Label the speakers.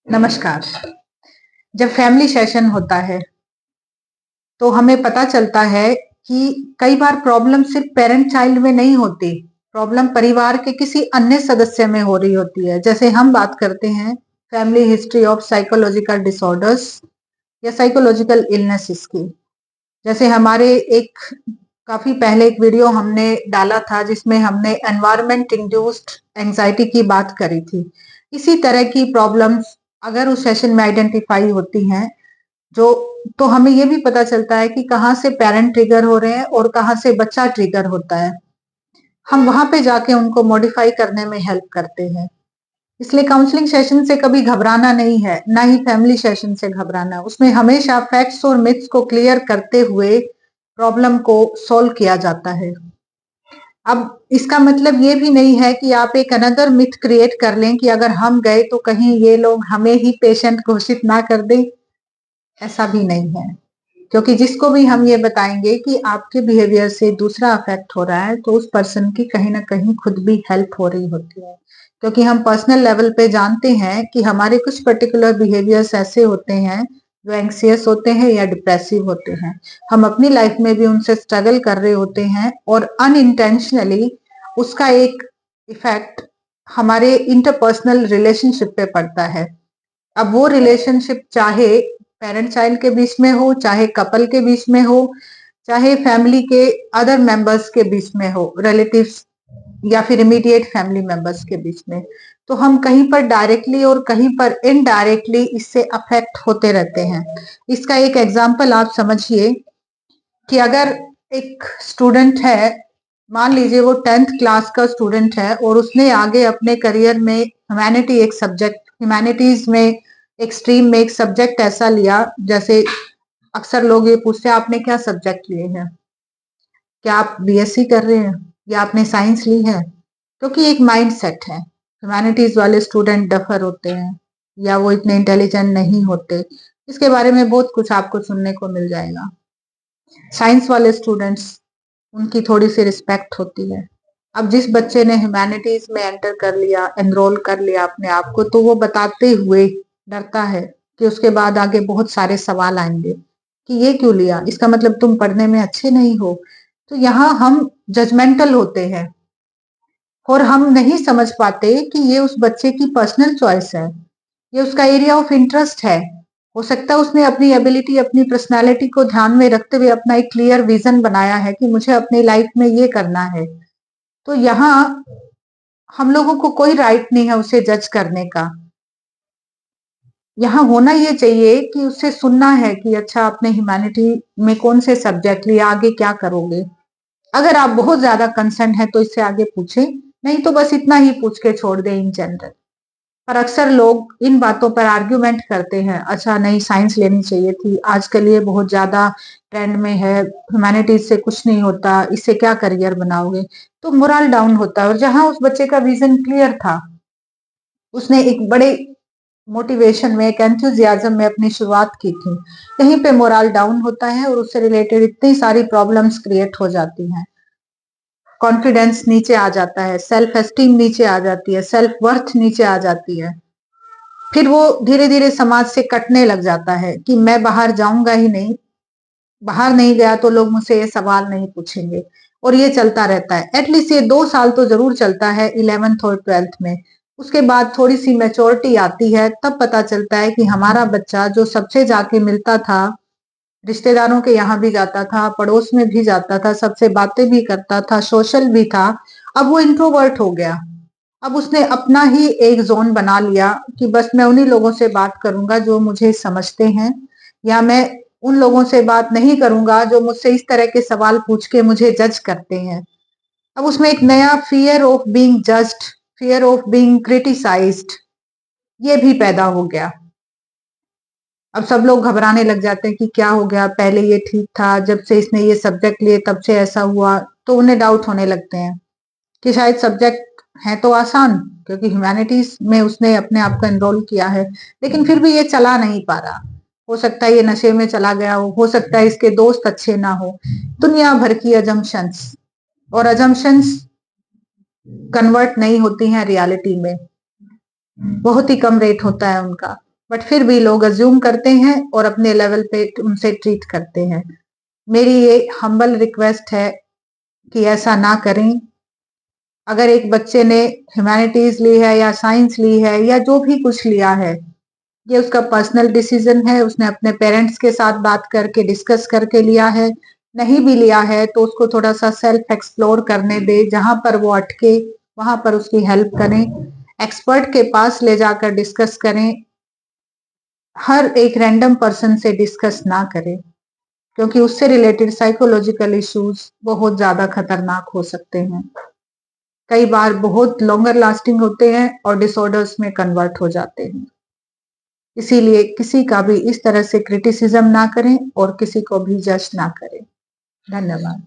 Speaker 1: नमस्कार। जब family session होता है तो हमें पता चलता है कि कई बार प्रॉब्लम सिर्फ पेरेंट चाइल्ड में नहीं होती, प्रॉब्लम परिवार के किसी अन्य सदस्य में हो रही होती है। जैसे हम बात करते हैं family history of psychological disorders या साइकोलॉजिकल इलनेसेस की। जैसे हमारे एक काफी पहले एक वीडियो हमने डाला था जिसमें हमने एनवायरमेंट इंड्यूस्ड एंजाइटी की बात करी थी। इसी तरह की प्रॉब्लम्स अगर उस सेशन में आइडेंटिफाई होती हैं जो तो हमें ये भी पता चलता है कि कहाँ से पेरेंट ट्रिगर हो रहे हैं और कहाँ से बच्चा ट्रिगर होता है। हम वहां पे जाके उनको मॉडिफाई करने में हेल्प करते हैं। इसलिए काउंसलिंग सेशन से कभी घबराना नहीं है, ना ही फैमिली सेशन से घबराना। उसमें हमेशा फैक्ट्स और मिथ्स को क्लियर करते हुए प्रॉब्लम को सॉल्व किया जाता है। अब इसका मतलब ये भी नहीं है कि आप एक अनदर मिथ क्रिएट कर लें कि अगर हम गए तो कहीं ये लोग हमें ही पेशेंट घोषित ना कर दें। ऐसा भी नहीं है, क्योंकि जिसको भी हम ये बताएंगे कि आपके बिहेवियर से दूसरा अफेक्ट हो रहा है तो उस पर्सन की कहीं ना कहीं खुद भी हेल्प हो रही होती है। क्योंकि हम पर्सनल लेवल पे जानते हैं कि हमारे कुछ पर्टिकुलर बिहेवियर्स ऐसे होते हैं जो एंग्सियस होते हैं या डिप्रेसिव होते हैं। हम अपनी लाइफ में भी उनसे स्ट्रगल कर रहे होते हैं और अनइंटेंशनली उसका एक इफेक्ट हमारे इंटरपर्सनल रिलेशनशिप पे पड़ता है। अब वो रिलेशनशिप चाहे पेरेंट चाइल्ड के बीच में हो, चाहे कपल के बीच में हो, चाहे फैमिली के अदर मेंबर्स के बीच में हो, रिलेटिव्स या फिर इमीडिएट फैमिली मेंबर्स के बीच में, तो हम कहीं पर डायरेक्टली और कहीं पर इनडायरेक्टली इससे अफेक्ट होते रहते हैं। इसका एक एग्जांपल आप समझिए कि अगर एक स्टूडेंट है, मान लीजिए वो 10th क्लास का स्टूडेंट है और उसने आगे अपने करियर में ह्यूमैनिटी एक सब्जेक्ट, ह्यूमैनिटीज में एक स्ट्रीम में एक सब्जेक्ट ऐसा लिया। जैसे अक्सर लोग ये पूछते हैं आपने क्या सब्जेक्ट लिए हैं, क्या आप बीएससी कर रहे हैं या आपने साइंस ली है। क्योंकि एक माइंड सेट है, ह्यूमैनिटीज वाले स्टूडेंट डफर होते हैं या वो इतने इंटेलिजेंट नहीं होते। इसके बारे में बहुत कुछ आपको सुनने को मिल जाएगा। साइंस वाले स्टूडेंट्स, उनकी थोड़ी सी रिस्पेक्ट होती है। अब जिस बच्चे ने ह्यूमैनिटीज में एंटर कर लिया, एनरोल कर लिया अपने आप को, तो वो बताते हुए डरता है कि उसके बाद आगे बहुत सारे सवाल आएंगे कि ये क्यों लिया, इसका मतलब तुम पढ़ने में अच्छे नहीं हो। तो यहाँ हम जजमेंटल होते हैं और हम नहीं समझ पाते कि ये उस बच्चे की पर्सनल चॉइस है, ये उसका एरिया ऑफ इंटरेस्ट है। हो सकता है उसने अपनी एबिलिटी, अपनी पर्सनालिटी को ध्यान में रखते हुए अपना एक क्लियर विजन बनाया है कि मुझे अपनी लाइफ में ये करना है। तो यहाँ हम लोगों को कोई राइट नहीं है उसे जज करने का। यहाँ होना ये चाहिए कि उससे सुनना है कि अच्छा आपने ह्यूमैनिटी में कौन से सब्जेक्ट लिए, आगे क्या करोगे। अगर आप बहुत ज्यादा कंसर्न है तो इससे आगे पूछे, नहीं तो बस इतना ही पूछ के छोड़ दे इन जनरल। पर अक्सर लोग इन बातों पर आर्ग्यूमेंट करते हैं, अच्छा नहीं साइंस लेनी चाहिए थी, आजकल ये बहुत ज्यादा ट्रेंड में है, ह्यूमैनिटीज से कुछ नहीं होता, इससे क्या करियर बनाओगे। तो मोरल डाउन होता है। और जहां उस बच्चे का विजन क्लियर था, उसने एक बड़े मोटिवेशन में, एक एंथुजियाज्म में अपनी शुरुआत की थी, यहीं पे मोरल डाउन होता है और उससे रिलेटेड इतनी सारी प्रॉब्लम्स क्रिएट हो जाती हैं। कॉन्फिडेंस नीचे आ जाता है, सेल्फ एस्टीम नीचे आ जाती है, सेल्फ वर्थ नीचे आ जाती है। फिर वो धीरे धीरे समाज से कटने लग जाता है कि मैं बाहर जाऊंगा ही नहीं, बाहर नहीं गया तो लोग मुझसे ये सवाल नहीं पूछेंगे। और ये चलता रहता है। एटलीस्ट ये 2 साल तो जरूर चलता है 11th और 12th में। उसके बाद थोड़ी सी मेच्योरिटी आती है, तब पता चलता है कि हमारा बच्चा जो सबसे जाके मिलता था, रिश्तेदारों के यहाँ भी जाता था, पड़ोस में भी जाता था, सबसे बातें भी करता था, सोशल भी था, अब वो इंट्रोवर्ट हो गया। अब उसने अपना ही एक जोन बना लिया कि बस मैं उन्हीं लोगों से बात करूंगा जो मुझे समझते हैं, या मैं उन लोगों से बात नहीं करूंगा जो मुझसे इस तरह के सवाल पूछ के मुझे जज करते हैं। अब उसमें एक नया fear of being judged, fear of being criticised, ये भी पैदा हो गया। अब सब लोग घबराने लग जाते हैं कि क्या हो गया, पहले ये ठीक था, जब से इसने ये सब्जेक्ट लिए तब से ऐसा हुआ। तो उन्हें डाउट होने लगते हैं कि शायद सब्जेक्ट है तो आसान, क्योंकि ह्यूमैनिटीज में उसने अपने आप को एनरोल किया है, लेकिन फिर भी ये चला नहीं पा रहा। हो सकता है ये नशे में चला गया हो सकता है इसके दोस्त अच्छे ना हो। दुनिया भर की अजम्पशंस, और अजम्पशंस कन्वर्ट नहीं होती हैं रियलिटी में, बहुत ही कम रेट होता है उनका। बट फिर भी लोग अज्यूम करते हैं और अपने लेवल पे उनसे ट्रीट करते हैं। मेरी ये हम्बल रिक्वेस्ट है कि ऐसा ना करें। अगर एक बच्चे ने ह्यूमैनिटीज ली है या साइंस ली है या जो भी कुछ लिया है, ये उसका पर्सनल डिसीजन है, उसने अपने पेरेंट्स के साथ बात करके डिस्कस करके लिया है। नहीं भी लिया है तो उसको थोड़ा सा सेल्फ एक्सप्लोर करने दे, जहां पर वो अटके वहां पर उसकी हेल्प करें, एक्सपर्ट के पास ले जाकर डिस्कस करें। हर एक रैंडम पर्सन से डिस्कस ना करें, क्योंकि उससे रिलेटेड साइकोलॉजिकल इश्यूज बहुत ज्यादा खतरनाक हो सकते हैं। कई बार बहुत लॉन्गर लास्टिंग होते हैं और डिसऑर्डर्स में कन्वर्ट हो जाते हैं। इसीलिए किसी का भी इस तरह से क्रिटिसिज्म ना करें और किसी को भी जज ना करें। धन्यवाद।